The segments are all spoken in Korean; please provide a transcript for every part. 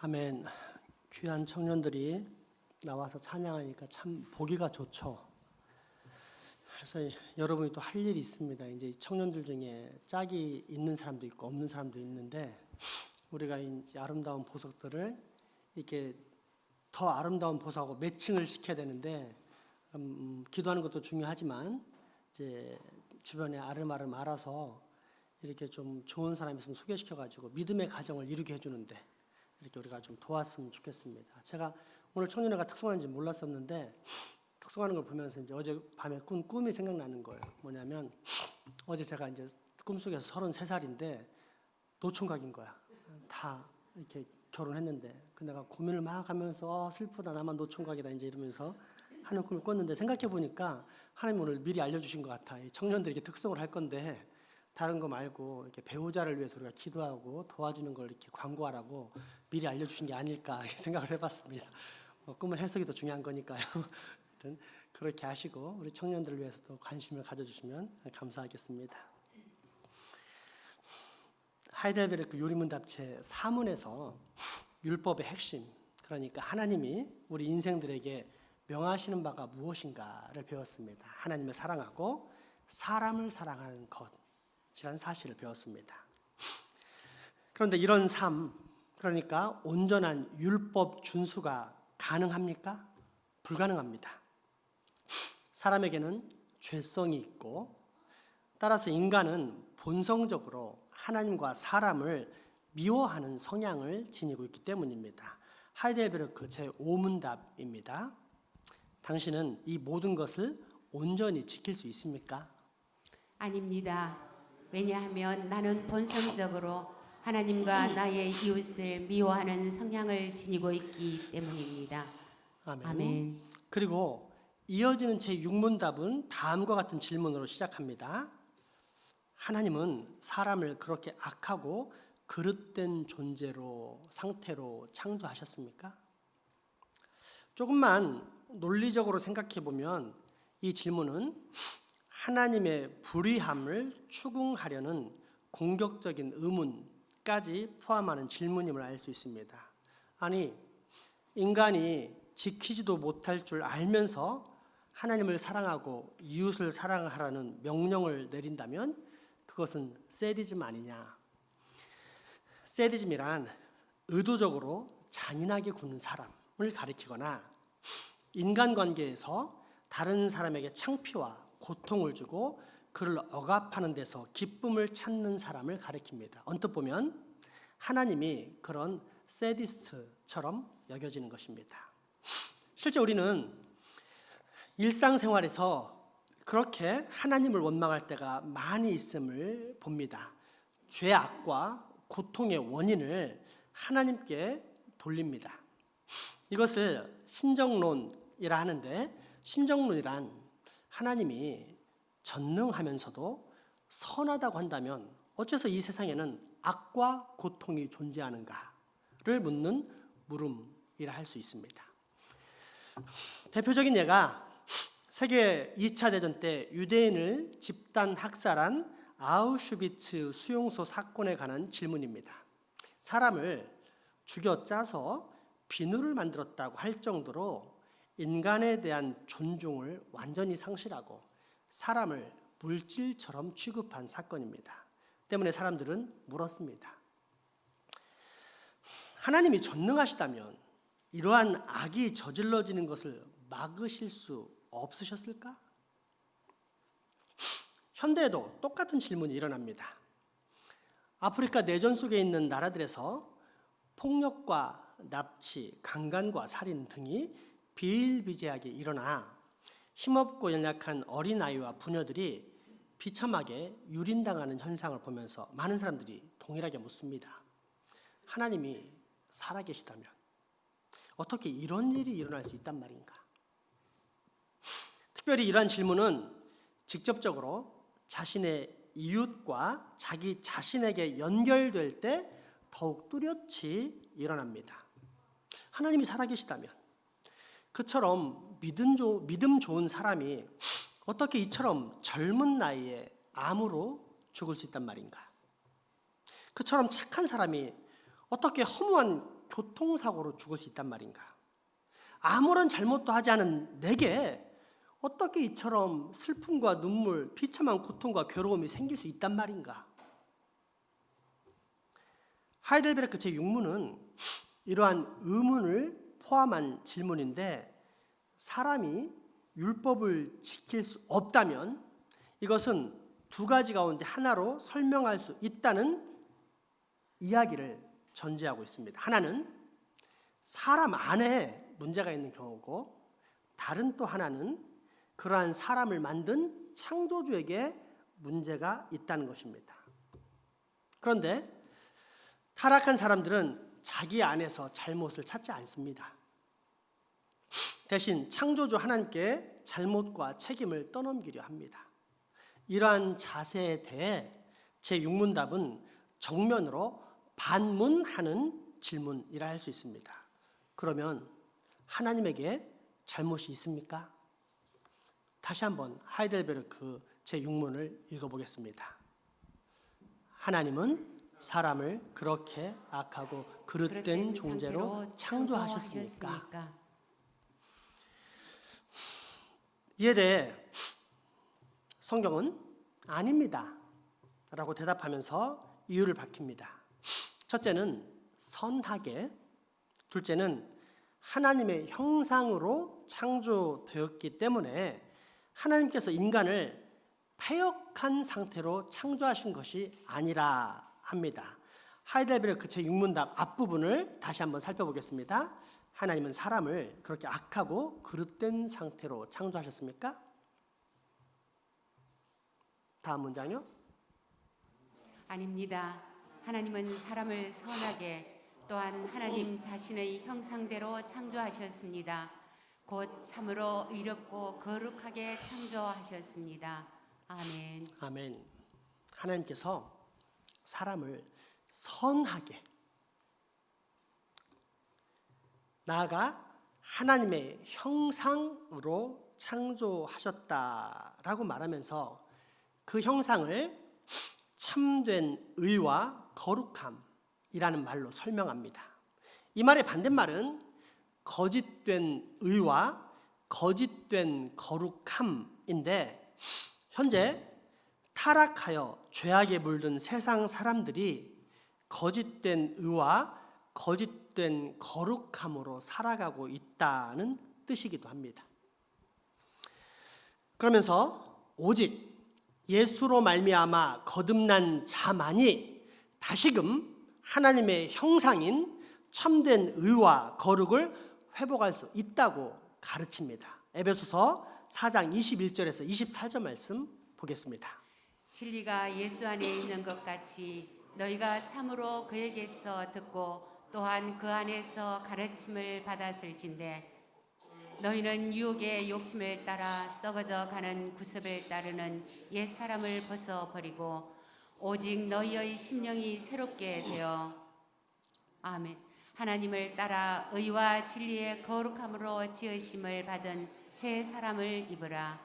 아멘. 귀한 청년들이 나와서 찬양하니까 참 보기가 좋죠. 그래서 여러분이 또 할 일이 있습니다. 이제 청년들 중에 짝이 있는 사람도 있고 없는 사람도 있는데 우리가 이제 아름다운 보석들을 이렇게 더 아름다운 보석하고 매칭을 시켜야 되는데 기도하는 것도 중요하지만 이제 주변에 아름아름 알아서 이렇게 좀 좋은 사람이 있으면 소개시켜가지고 믿음의 가정을 이루게 해주는데 이렇게 우리가 좀 도왔으면 좋겠습니다. 제가 오늘 청년회가 특송하는지 몰랐었는데 특송하는 걸 보면서 이제 어제 밤에 꾼 꿈이 생각나는 거예요. 뭐냐면 어제 제가 이제 꿈속에서 33살인데 노총각인 거야. 다 이렇게 결혼했는데 내가 고민을 막 하면서 슬프다 나만 노총각이다 이제 이러면서 하는 꿈을 꿨는데 생각해 보니까 하나님 오늘 미리 알려주신 것 같아. 이 청년들에게 특송을 할 건데 다른 거 말고 이렇게 배우자를 위해서 우리가 기도하고 도와주는 걸 이렇게 광고하라고 미리 알려주신 게 아닐까 이렇게 생각을 해봤습니다. 꿈은 해석이 더 중요한 거니까요. 하여튼 그렇게 하시고 우리 청년들을 위해서도 관심을 가져주시면 감사하겠습니다. 하이델베르크 요리문답체 4문에서 율법의 핵심, 그러니까 하나님이 우리 인생들에게 명하시는 바가 무엇인가를 배웠습니다. 하나님을 사랑하고 사람을 사랑하는 것이라는 사실을 배웠습니다. 그런데 이런 삶, 그러니까 온전한 율법 준수가 가능합니까? 불가능합니다. 사람에게는 죄성이 있고 따라서 인간은 본성적으로 하나님과 사람을 미워하는 성향을 지니고 있기 때문입니다. 하이델베르크 제5문답입니다. 당신은 이 모든 것을 온전히 지킬 수 있습니까? 아닙니다. 왜냐하면 나는 본성적으로 하나님과 나의 이웃을 미워하는 성향을 지니고 있기 때문입니다. 아멘. 아멘. 그리고 이어지는 제6문답은 다음과 같은 질문으로 시작합니다. 하나님은 사람을 그렇게 악하고 그릇된 존재로 상태로 창조하셨습니까? 조금만 논리적으로 생각해 보면 이 질문은 하나님의 불의함을 추궁하려는 공격적인 의문까지 포함하는 질문임을 알 수 있습니다. 아니, 인간이 지키지도 못할 줄 알면서 하나님을 사랑하고 이웃을 사랑하라는 명령을 내린다면 그것은 세디즘 아니냐. 세디즘이란 의도적으로 잔인하게 굽는 사람을 가리키거나 인간관계에서 다른 사람에게 창피와 고통을 주고 그를 억압하는 데서 기쁨을 찾는 사람을 가리킵니다. 언뜻 보면 하나님이 그런 세디스트처럼 여겨지는 것입니다. 실제 우리는 일상생활에서 그렇게 하나님을 원망할 때가 많이 있음을 봅니다. 죄악과 고통의 원인을 하나님께 돌립니다. 이것을 신정론이라 하는데 신정론이란 하나님이 전능하면서도 선하다고 한다면 어째서 이 세상에는 악과 고통이 존재하는가를 묻는 물음이라 할 수 있습니다. 대표적인 예가 세계 2차 대전 때 유대인을 집단 학살한 아우슈비츠 수용소 사건에 관한 질문입니다. 사람을 죽여 짜서 비누를 만들었다고 할 정도로 인간에 대한 존중을 완전히 상실하고 사람을 물질처럼 취급한 사건입니다. 때문에 사람들은 물었습니다. 하나님이 전능하시다면 이러한 악이 저질러지는 것을 막으실 수 없으셨을까? 현대에도 똑같은 질문이 일어납니다. 아프리카 내전 속에 있는 나라들에서 폭력과 납치, 강간과 살인 등이 비일비재하게 일어나 힘없고 연약한 어린아이와 부녀들이 비참하게 유린당하는 현상을 보면서 많은 사람들이 동일하게 묻습니다. 하나님이 살아계시다면 어떻게 이런 일이 일어날 수 있단 말인가? 특별히 이러한 질문은 직접적으로 자신의 이웃과 자기 자신에게 연결될 때 더욱 뚜렷이 일어납니다. 하나님이 살아계시다면 그처럼 믿음 좋은 사람이 어떻게 이처럼 젊은 나이에 암으로 죽을 수 있단 말인가? 그처럼 착한 사람이 어떻게 허무한 교통사고로 죽을 수 있단 말인가? 아무런 잘못도 하지 않은 내게 어떻게 이처럼 슬픔과 눈물, 비참한 고통과 괴로움이 생길 수 있단 말인가? 하이델베르크 제6문은 이러한 의문을 포함한 질문인데, 사람이 율법을 지킬 수 없다면 이것은 두 가지 가운데 하나로 설명할 수 있다는 이야기를 전제하고 있습니다. 하나는 사람 안에 문제가 있는 경우고, 다른 또 하나는 그러한 사람을 만든 창조주에게 문제가 있다는 것입니다. 그런데 타락한 사람들은 자기 안에서 잘못을 찾지 않습니다. 대신 창조주 하나님께 잘못과 책임을 떠넘기려 합니다. 이러한 자세에 대해 제6문답은 정면으로 반문하는 질문이라 할 수 있습니다. 그러면 하나님에게 잘못이 있습니까? 다시 한번 하이델베르크 제6문을 읽어보겠습니다. 하나님은 사람을 그렇게 악하고 그릇된 존재로 창조하셨습니까? 이에 대해 성경은 아닙니다 라고 대답하면서 이유를 밝힙니다. 첫째는 선하게, 둘째는 하나님의 형상으로 창조되었기 때문에 하나님께서 인간을 패역한 상태로 창조하신 것이 아니라 합니다. 하이델베르크 제6문답 앞부분을 다시 한번 살펴보겠습니다. 하나님은 사람을 그렇게 악하고 그릇된 상태로 창조하셨습니까? 다음 문장요. 아닙니다. 하나님은 사람을 선하게, 또한 하나님 자신의 형상대로 창조하셨습니다. 곧 참으로 의롭고 거룩하게 창조하셨습니다. 아멘. 아멘. 하나님께서 사람을 선하게, 나아가 하나님의 형상으로 창조하셨다라고 말하면서 그 형상을 참된 의와 거룩함이라는 말로 설명합니다. 이 말의 반대말은 거짓된 의와 거짓된 거룩함인데, 현재 타락하여 죄악에 물든 세상 사람들이 거짓된 의와 거짓된 거룩함으로 살아가고 있다는 뜻이기도 합니다. 그러면서 오직 예수로 말미암아 거듭난 자만이 다시금 하나님의 형상인 참된 의와 거룩을 회복할 수 있다고 가르칩니다. 에베소서 4장 21절에서 24절 말씀 보겠습니다. 진리가 예수 안에 있는 것 같이 너희가 참으로 그에게서 듣고 또한 그 안에서 가르침을 받았을진대, 너희는 유혹의 욕심을 따라 썩어져 가는 구습을 따르는 옛사람을 벗어버리고 오직 너희의 심령이 새롭게 되어 아멘. 하나님을 따라 의와 진리의 거룩함으로 지으심을 받은 새 사람을 입으라.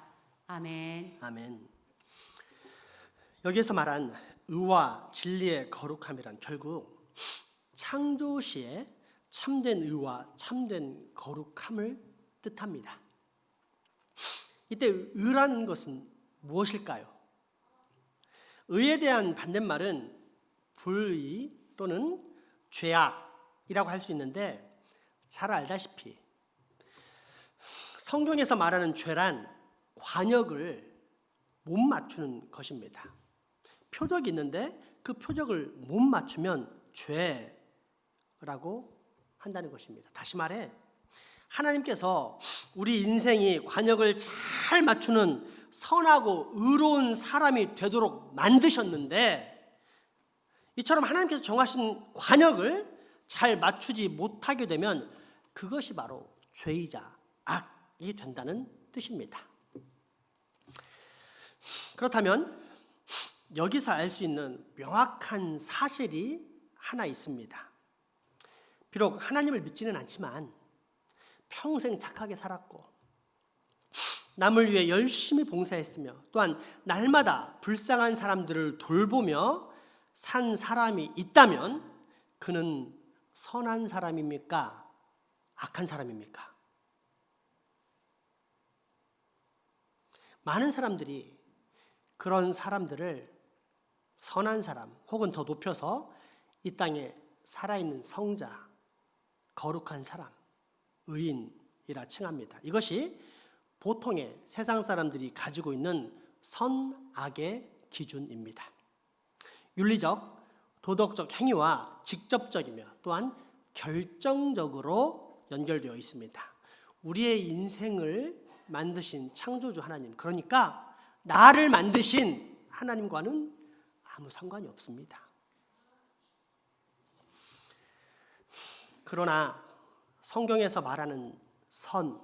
아멘. 아멘. 여기에서 말한 의와 진리의 거룩함이란 결국 창조 시에 참된 의와 참된 거룩함을 뜻합니다. 이때 의라는 것은 무엇일까요? 의에 대한 반대말은 불의 또는 죄악이라고 할 수 있는데, 잘 알다시피 성경에서 말하는 죄란 관역을 못 맞추는 것입니다. 표적이 있는데 그 표적을 못 맞추면 죄라고 한다는 것입니다. 다시 말해, 하나님께서 우리 인생이 관역을 잘 맞추는 선하고 의로운 사람이 되도록 만드셨는데, 이처럼 하나님께서 정하신 관역을 잘 맞추지 못하게 되면 그것이 바로 죄이자 악이 된다는 뜻입니다. 그렇다면 여기서 알 수 있는 명확한 사실이 하나 있습니다. 비록 하나님을 믿지는 않지만 평생 착하게 살았고 남을 위해 열심히 봉사했으며 또한 날마다 불쌍한 사람들을 돌보며 산 사람이 있다면 그는 선한 사람입니까? 악한 사람입니까? 많은 사람들이 그런 사람들을 선한 사람 혹은 더 높여서 이 땅에 살아있는 성자, 거룩한 사람, 의인이라 칭합니다. 이것이 보통의 세상 사람들이 가지고 있는 선악의 기준입니다. 윤리적, 도덕적 행위와 직접적이며 또한 결정적으로 연결되어 있습니다. 우리의 인생을 만드신 창조주 하나님, 그러니까 나를 만드신 하나님과는 아무 상관이 없습니다. 그러나 성경에서 말하는 선,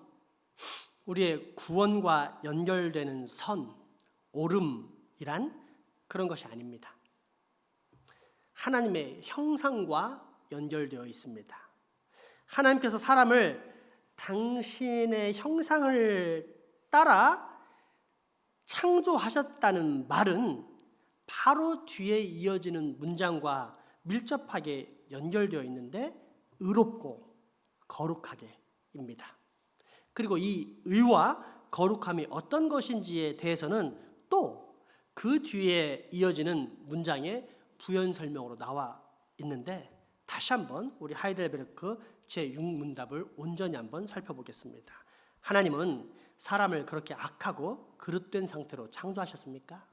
우리의 구원과 연결되는 선, 옳음이란 그런 것이 아닙니다. 하나님의 형상과 연결되어 있습니다. 하나님께서 사람을 당신의 형상을 따라 창조하셨다는 말은 바로 뒤에 이어지는 문장과 밀접하게 연결되어 있는데 의롭고 거룩하게입니다. 그리고 이 의와 거룩함이 어떤 것인지에 대해서는 또 그 뒤에 이어지는 문장에 부연 설명으로 나와 있는데 다시 한번 우리 하이델베르크 제6문답을 온전히 한번 살펴보겠습니다. 하나님은 사람을 그렇게 악하고 그릇된 상태로 창조하셨습니까?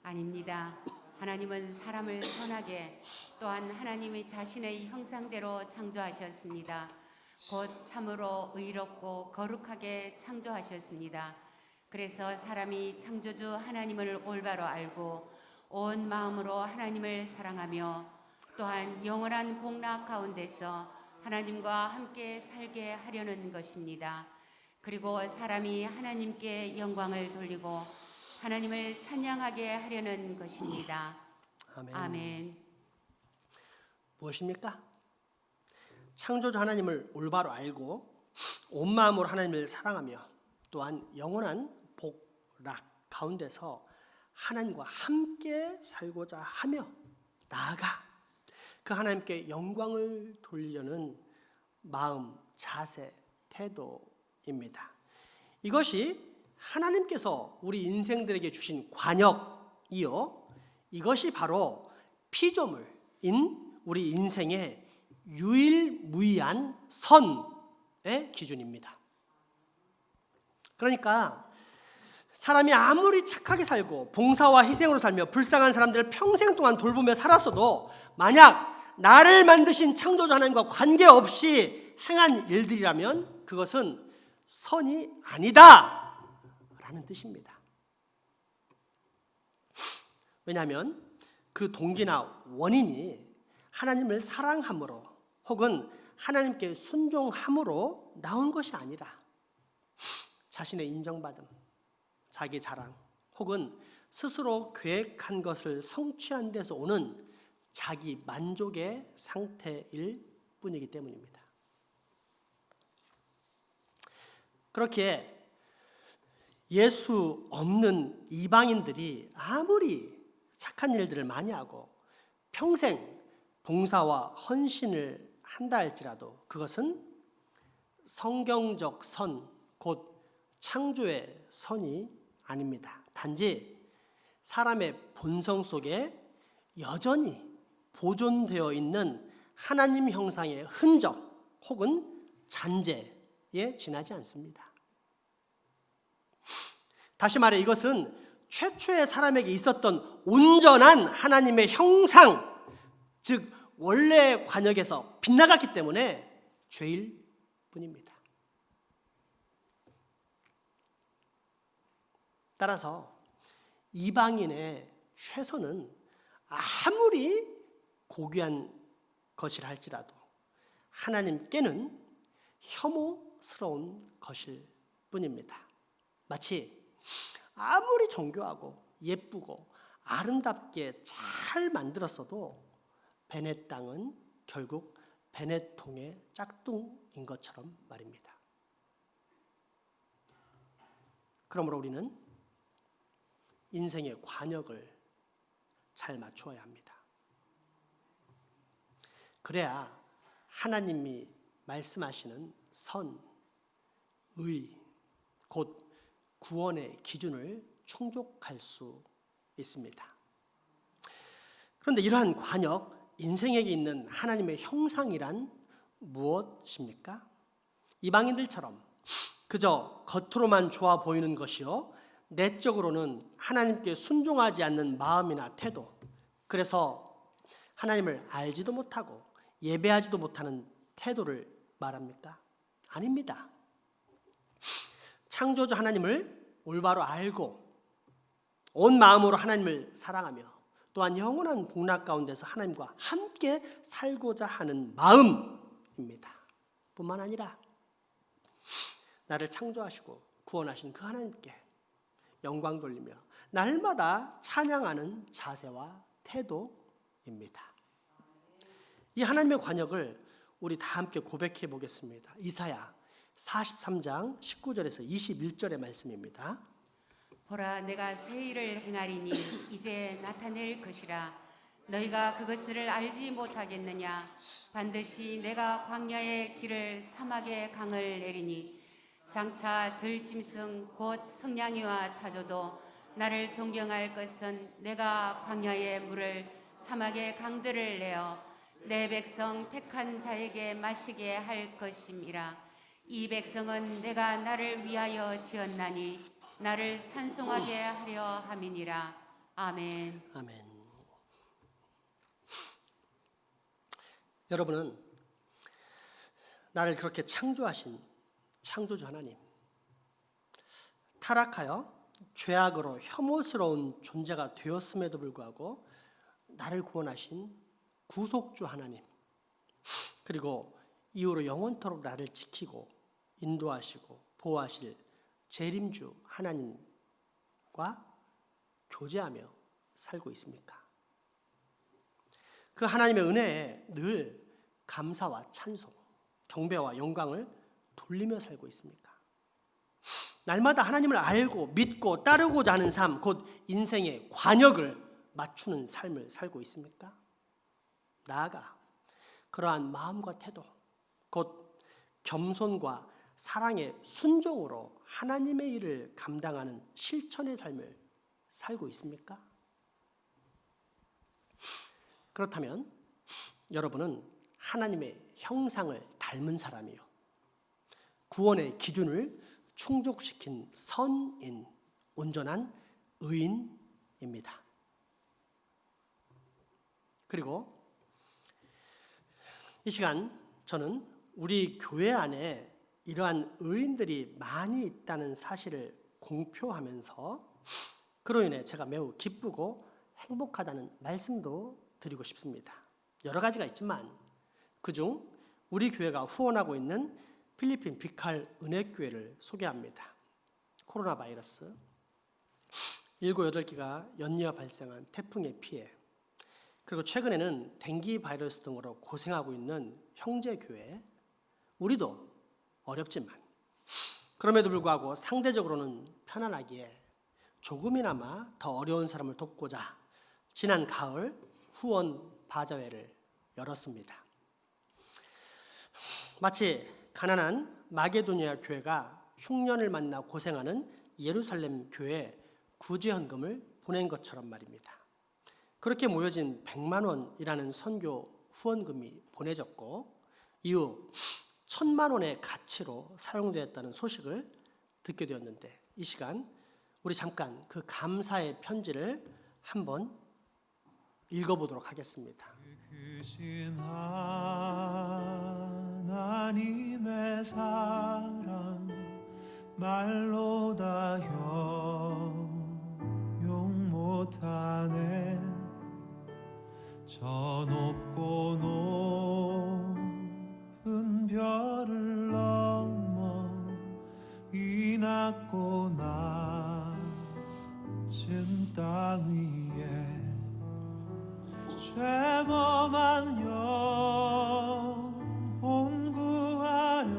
아닙니다. 하나님은 사람을 선하게 또한 하나님의 자신의 형상대로 창조하셨습니다. 곧 참으로 의롭고 거룩하게 창조하셨습니다. 그래서 사람이 창조주 하나님을 올바로 알고 온 마음으로 하나님을 사랑하며 또한 영원한 복락 가운데서 하나님과 함께 살게 하려는 것입니다. 그리고 사람이 하나님께 영광을 돌리고 하나님을 찬양하게 하려는 것입니다. 아멘. 아멘. 무엇입니까? 창조주 하나님을 올바로 알고 온 마음으로 하나님을 사랑하며 또한 영원한 복락 가운데서 하나님과 함께 살고자 하며 나아가 그 하나님께 영광을 돌리려는 마음, 자세, 태도입니다. 이것이 하나님께서 우리 인생들에게 주신 관역이요, 이것이 바로 피조물인 우리 인생의 유일무이한 선의 기준입니다. 그러니까 사람이 아무리 착하게 살고 봉사와 희생으로 살며 불쌍한 사람들을 평생 동안 돌보며 살았어도 만약 나를 만드신 창조주 하나님과 관계없이 행한 일들이라면 그것은 선이 아니다 라는 뜻입니다. 왜냐하면 그 동기나 원인이 하나님을 사랑함으로 혹은 하나님께 순종함으로 나온 것이 아니라 자신의 인정받음, 자기 자랑 혹은 스스로 계획한 것을 성취한 데서 오는 자기 만족의 상태일 뿐이기 때문입니다. 그렇게 예수 없는 이방인들이 아무리 착한 일들을 많이 하고 평생 봉사와 헌신을 한다 할지라도 그것은 성경적 선, 곧 창조의 선이 아닙니다. 단지 사람의 본성 속에 여전히 보존되어 있는 하나님 형상의 흔적 혹은 잔재에 지나지 않습니다. 다시 말해 이것은 최초의 사람에게 있었던 온전한 하나님의 형상, 즉 원래의 관역에서 빗나갔기 때문에 죄일 뿐입니다. 따라서 이방인의 최선은 아무리 고귀한 것이라 할지라도 하나님께는 혐오스러운 것일 뿐입니다. 마치 아무리 정교하고 예쁘고 아름답게 잘 만들었어도 베넷 땅은 결국 베넷통의 짝퉁인 것처럼 말입니다. 그러므로 우리는 인생의 관역을 잘 맞추어야 합니다. 그래야 하나님이 말씀하시는 선, 의, 곧 구원의 기준을 충족할 수 있습니다. 그런데 이러한 관역, 인생에게 있는 하나님의 형상이란 무엇입니까? 이방인들처럼 그저 겉으로만 좋아 보이는 것이요, 내적으로는 하나님께 순종하지 않는 마음이나 태도, 그래서 하나님을 알지도 못하고 예배하지도 못하는 태도를 말합니까? 아닙니다. 창조주 하나님을 올바로 알고 온 마음으로 하나님을 사랑하며 또한 영원한 복락 가운데서 하나님과 함께 살고자 하는 마음입니다. 뿐만 아니라 나를 창조하시고 구원하신 그 하나님께 영광 돌리며 날마다 찬양하는 자세와 태도입니다. 이 하나님의 관역을 우리 다 함께 고백해 보겠습니다. 이사야 43장 19절에서 21절의 말씀입니다. 보라, 내가 새 일을 행하리니 이제 나타낼 것이라. 너희가 그것을 알지 못하겠느냐? 반드시 내가 광야의 길을 사막의 강을 내리니 장차 들짐승 곧 성냥이와 타조도 나를 존경할 것은 내가 광야의 물을 사막의 강들을 내어 내 백성 택한 자에게 마시게 할 것임이라. 이 백성은 내가 나를 위하여 지었나니 나를 찬송하게 하려 함이니라. 아멘. 아멘. 여러분은 나를 그렇게 창조하신 창조주 하나님, 타락하여 죄악으로 혐오스러운 존재가 되었음에도 불구하고 나를 구원하신 구속주 하나님, 그리고 이후로 영원토록 나를 지키고 인도하시고 보호하실 재림주 하나님과 교제하며 살고 있습니까? 그 하나님의 은혜에 늘 감사와 찬송, 경배와 영광을 돌리며 살고 있습니까? 날마다 하나님을 알고 믿고 따르고자 하는 삶, 곧 인생의 관역을 맞추는 삶을 살고 있습니까? 나아가 그러한 마음과 태도, 곧 겸손과 사랑의 순종으로 하나님의 일을 감당하는 실천의 삶을 살고 있습니까? 그렇다면 여러분은 하나님의 형상을 닮은 사람이요, 구원의 기준을 충족시킨 선인, 온전한 의인입니다. 그리고 이 시간 저는 우리 교회 안에 이러한 의인들이 많이 있다는 사실을 공표하면서 그로 인해 제가 매우 기쁘고 행복하다는 말씀도 드리고 싶습니다. 여러 가지가 있지만 그중 우리 교회가 후원하고 있는 필리핀 비칼 은혜교회를 소개합니다. 코로나 바이러스 7, 8기가 연이어 발생한 태풍의 피해, 그리고 최근에는 댕기 바이러스 등으로 고생하고 있는 형제교회, 우리도 어렵지만 그럼에도 불구하고 상대적으로는 편안하기에 조금이나마 더 어려운 사람을 돕고자 지난 가을 후원 바자회를 열었습니다. 마치 가난한 마게도니아 교회가 흉년을 만나 고생하는 예루살렘 교회에 구제헌금을 보낸 것처럼 말입니다. 그렇게 모여진 100만 원이라는 선교 후원금이 보내졌고 이후 1000만 원의 가치로 사용되었다는 소식을 듣게 되었는데, 이 시간 우리 잠깐 그 감사의 편지를 한번 읽어보도록 하겠습니다. 크신 하나님의 사랑 말로 다 형용 못하네. 저 높고 높은 별을 넘어 이 낮고 낮은 땅 위에 죄범한 영혼 구하려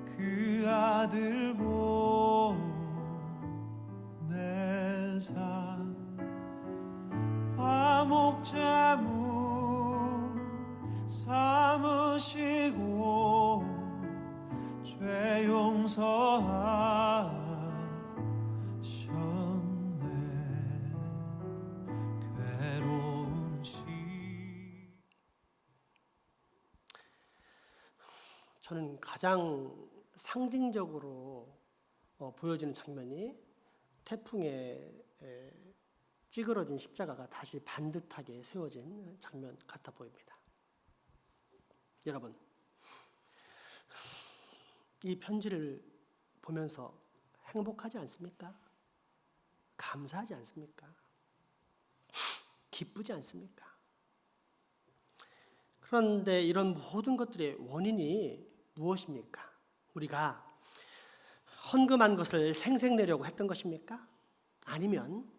그 아들 보내사 화목제물 오시고 죄 용서하셨네. 괴로운 시 저는 가장 상징적으로 보여지는 장면이 태풍에 찌그러진 십자가가 다시 반듯하게 세워진 장면 같아 보입니다. 여러분, 이 편지를 보면서 행복하지 않습니까? 감사하지 않습니까? 기쁘지 않습니까? 그런데 이런 모든 것들의 원인이 무엇입니까? 우리가 헌금한 것을 생색내려고 했던 것입니까? 아니면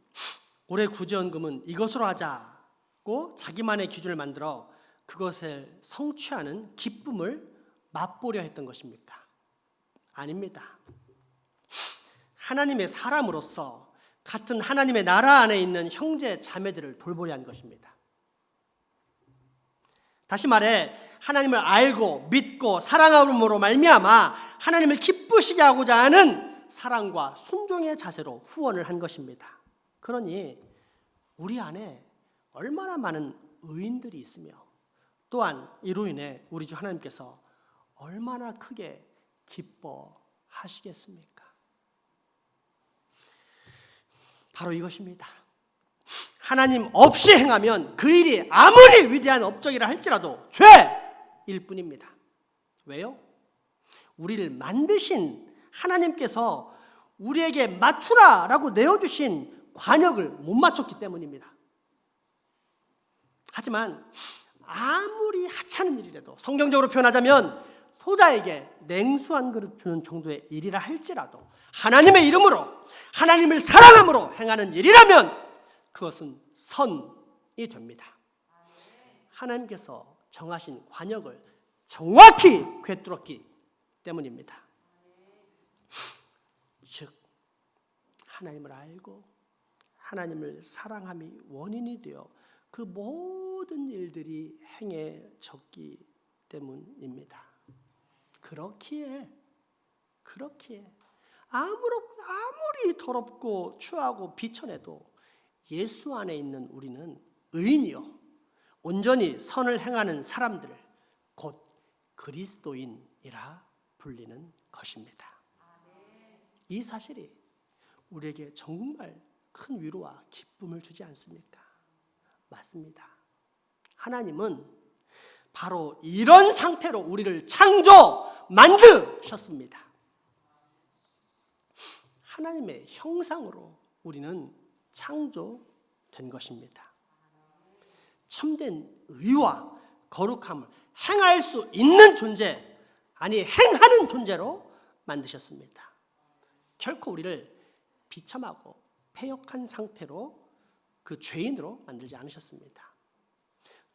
올해 구제헌금은 이것으로 하자고 자기만의 기준을 만들어 그것을 성취하는 기쁨을 맛보려 했던 것입니까? 아닙니다. 하나님의 사람으로서 같은 하나님의 나라 안에 있는 형제 자매들을 돌보려 한 것입니다. 다시 말해 하나님을 알고 믿고 사랑함으로 말미암아 하나님을 기쁘시게 하고자 하는 사랑과 순종의 자세로 후원을 한 것입니다. 그러니 우리 안에 얼마나 많은 의인들이 있으며 또한 이로 인해 우리 주 하나님께서 얼마나 크게 기뻐하시겠습니까? 바로 이것입니다. 하나님 없이 행하면 그 일이 아무리 위대한 업적이라 할지라도 죄일 뿐입니다. 왜요? 우리를 만드신 하나님께서 우리에게 맞추라라고 내어주신 관역을 못 맞췄기 때문입니다. 하지만 아무리 하찮은 일이라도 성경적으로 표현하자면 소자에게 냉수 한 그릇 주는 정도의 일이라 할지라도 하나님의 이름으로 하나님을 사랑함으로 행하는 일이라면 그것은 선이 됩니다. 하나님께서 정하신 관역을 정확히 꿰뚫었기 때문입니다. 즉 하나님을 알고 하나님을 사랑함이 원인이 되어 그 모든 일들이 행해졌기 때문입니다. 그렇기에 아무리 더럽고 추하고 비천해도 예수 안에 있는 우리는 의인이요 온전히 선을 행하는 사람들 곧 그리스도인이라 불리는 것입니다. 이 사실이 우리에게 정말 큰 위로와 기쁨을 주지 않습니까? 맞습니다. 하나님은 바로 이런 상태로 우리를 만드셨습니다. 하나님의 형상으로 우리는 창조된 것입니다. 참된 의와 거룩함을 행할 수 있는 존재, 아니 행하는 존재로 만드셨습니다. 결코 우리를 비참하고 패역한 상태로 그 죄인으로 만들지 않으셨습니다.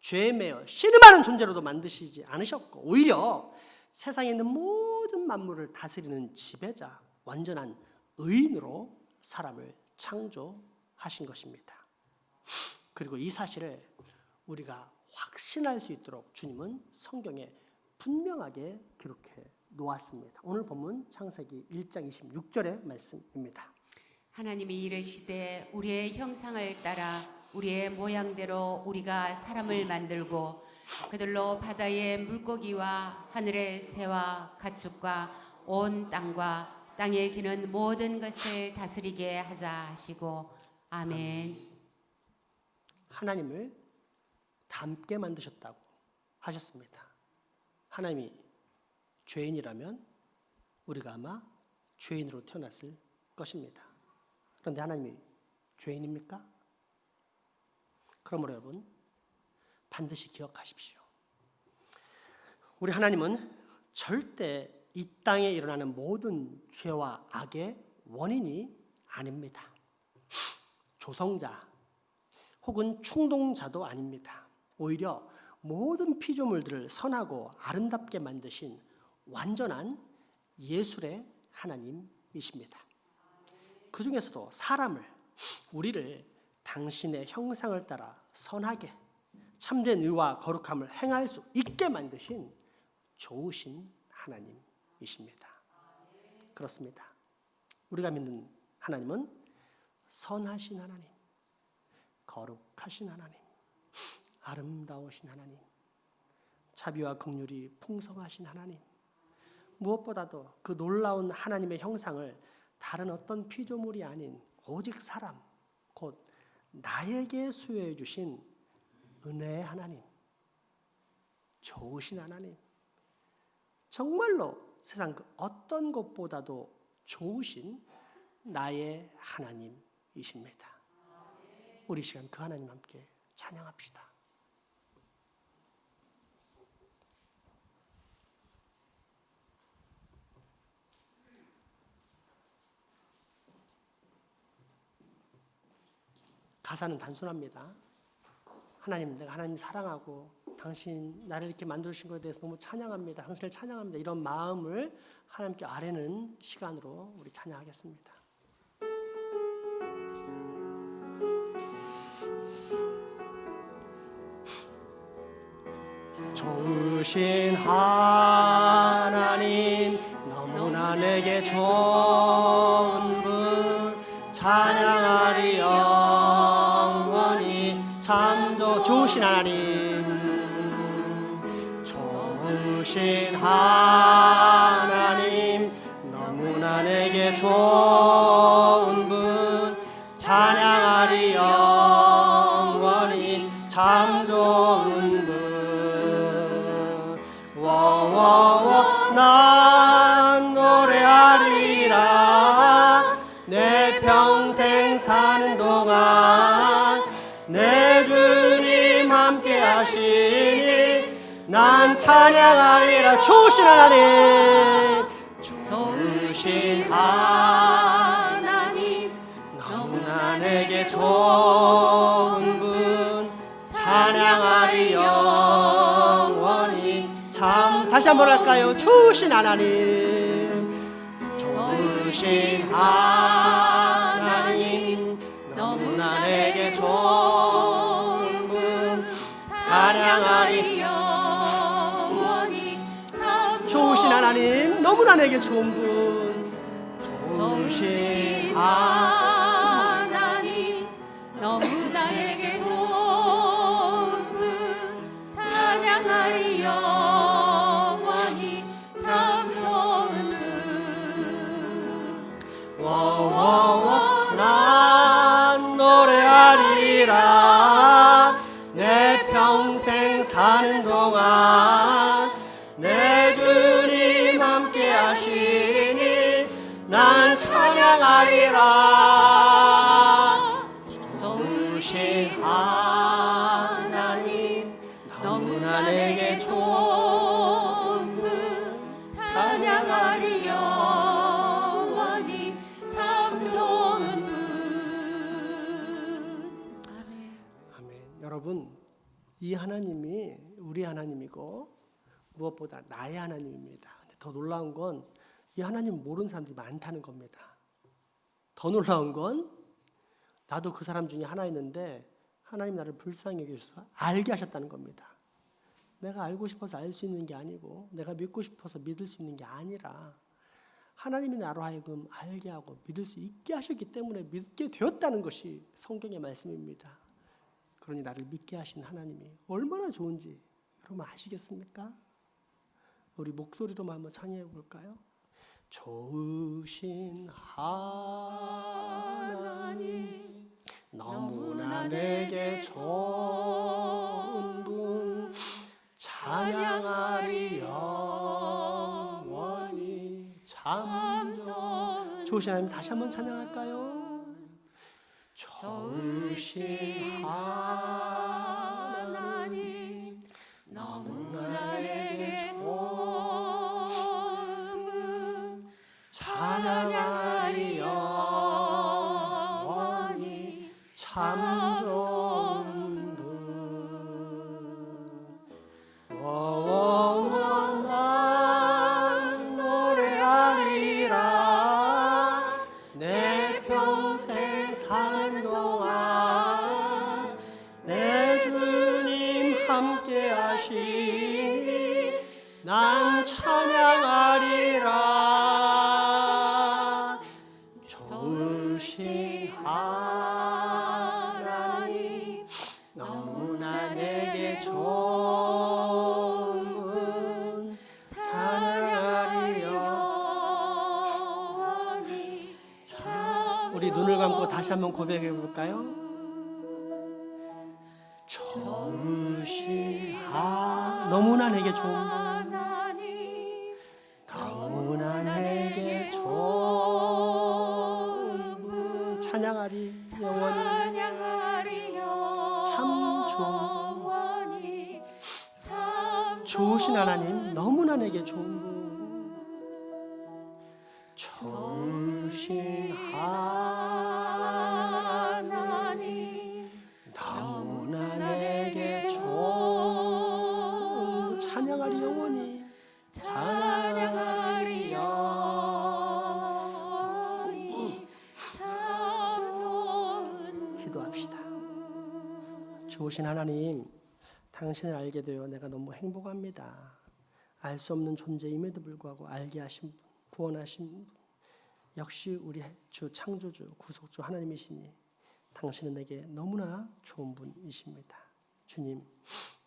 죄에 매여 씨름하는 존재로도 만드시지 않으셨고 오히려 세상에 있는 모든 만물을 다스리는 지배자, 완전한 의인으로 사람을 창조하신 것입니다. 그리고 이 사실을 우리가 확신할 수 있도록 주님은 성경에 분명하게 기록해 놓았습니다. 오늘 본문 창세기 1장 26절의 말씀입니다. 하나님이 이르시되 우리의 형상을 따라 우리의 모양대로 우리가 사람을 만들고 그들로 바다의 물고기와 하늘의 새와 가축과 온 땅과 땅에 기는 모든 것을 다스리게 하자 하시고 아멘. 하나님을 닮게 만드셨다고 하셨습니다. 하나님이 죄인이라면 우리가 아마 죄인으로 태어났을 것입니다. 그런데 하나님이 죄인입니까? 그러므로 여러분 반드시 기억하십시오. 우리 하나님은 절대 이 땅에 일어나는 모든 죄와 악의 원인이 아닙니다. 조성자 혹은 충동자도 아닙니다. 오히려 모든 피조물들을 선하고 아름답게 만드신 완전한 예술의 하나님이십니다. 그 중에서도 사람을, 우리를 당신의 형상을 따라 선하게 참된 의와 거룩함을 행할 수 있게 만드신 좋으신 하나님이십니다. 그렇습니다. 우리가 믿는 하나님은 선하신 하나님, 거룩하신 하나님, 아름다우신 하나님, 자비와 긍휼이 풍성하신 하나님, 무엇보다도 그 놀라운 하나님의 형상을 다른 어떤 피조물이 아닌 오직 사람, 곧 나에게 수여해 주신 은혜의 하나님, 좋으신 하나님, 정말로 세상 그 어떤 것보다도 좋으신 나의 하나님이십니다. 우리 시간 그 하나님 함께 찬양합시다. 가사는 단순합니다. 하나님, 내가 하나님 사랑하고 당신 나를 이렇게 만들어주신 것에 대해서 너무 찬양합니다. 당신을 찬양합니다. 이런 마음을 하나님께 아뢰는 시간으로 우리 찬양하겠습니다. 좋으신 하나님, 너무나 내게 좋은 분, 찬양하리 영원히 참 좋으신 하나님, 좋으신 하나님, 너무나 내게 좋은 분, 찬양하리 영원히 참 좋은 분. 난 노래하리라. 내 평생 사는 동안 내 주님 함께 하시니 난 찬양하리라. 좋으신 하나님, 좋으신 하나님, 너무나 내게 좋은 분, 찬양하리 영원히 참. 다시 한번 할까요? 좋으신 하나님, 좋으신 하나님, 너무나 내게 좋은 분, 찬양하리 영원히 참. 좋으신 하나님, 너무나 내게 좋은 분, 좋으신 하나님, 너무나 내게 좋은 분, 찬양하리 영원히 참 좋은 분. 난 노래하리라. 내 평생 사는 동안 내 주님 함께 하시니 난 찬양하리라. 좋으신 하나님, 너무나 내게 좋은 분, 찬양하리 영원히 참 좋은 분. 아멘. 여러분, 이 하나님이 우리 하나님이고 무엇보다 나의 하나님입니다. 근데 더 놀라운 건 이 하나님 모르는 사람들이 많다는 겁니다. 더 놀라운 건 나도 그 사람 중에 하나였는데 하나님 나를 불쌍히 여기셔서 알게 하셨다는 겁니다. 내가 알고 싶어서 알 수 있는 게 아니고 내가 믿고 싶어서 믿을 수 있는 게 아니라 하나님이 나로 하여금 알게 하고 믿을 수 있게 하셨기 때문에 믿게 되었다는 것이 성경의 말씀입니다. 그러니 나를 믿게 하신 하나님이 얼마나 좋은지 여러분 아시겠습니까? 우리 목소리로만 한번 찬양해 볼까요? 좋으신 하나님, 너무나 내게 좋은 분, 찬양하리 영원히 참 좋으신 하나님. 다시 한번 찬양할까요? 좋으신 하나님, 너무나 내게 좋은 분, 찬양하리 영원히 참 좋은 분. 난 노래하리라. 내 평생 사는 동안 내 주님 함께 하시니 난 찬양하리라. 좋으신 하나님 너무나 내게 좋은 분 찬양하리요. 우리 눈을 감고 다시 한번 고백해 볼까요? 좋으신 너무나 내게 좋은 분 너무나 내게 좋은 분 찬양하리 영원히 참 좋은 분 좋으신 하나님 너무나 내게 좋은 분 좋으신 하나님 너무나 내게 좋은 찬양하리 영원히 찬양하리 영원히 기도합시다. 좋으신 하나님, 당신을 알게 되어 내가 너무 행복합니다. 알 수 없는 존재임에도 불구하고 알게 하신 분, 구원하신 분, 역시 우리 주 창조주 구속주 하나님이시니 당신은 내게 너무나 좋은 분이십니다. 주님,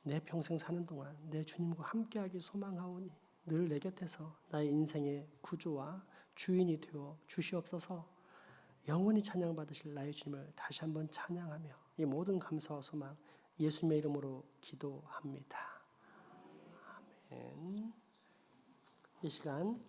내 평생 사는 동안 내 주님과 함께하기 소망하오니 늘 내 곁에서 나의 인생의 구주와 주인이 되어 주시옵소서. 영원히 찬양받으실 나의 주님을 다시 한번 찬양하며 이 모든 감사와 소망 예수님의 이름으로 기도합니다. 아멘. 이 시간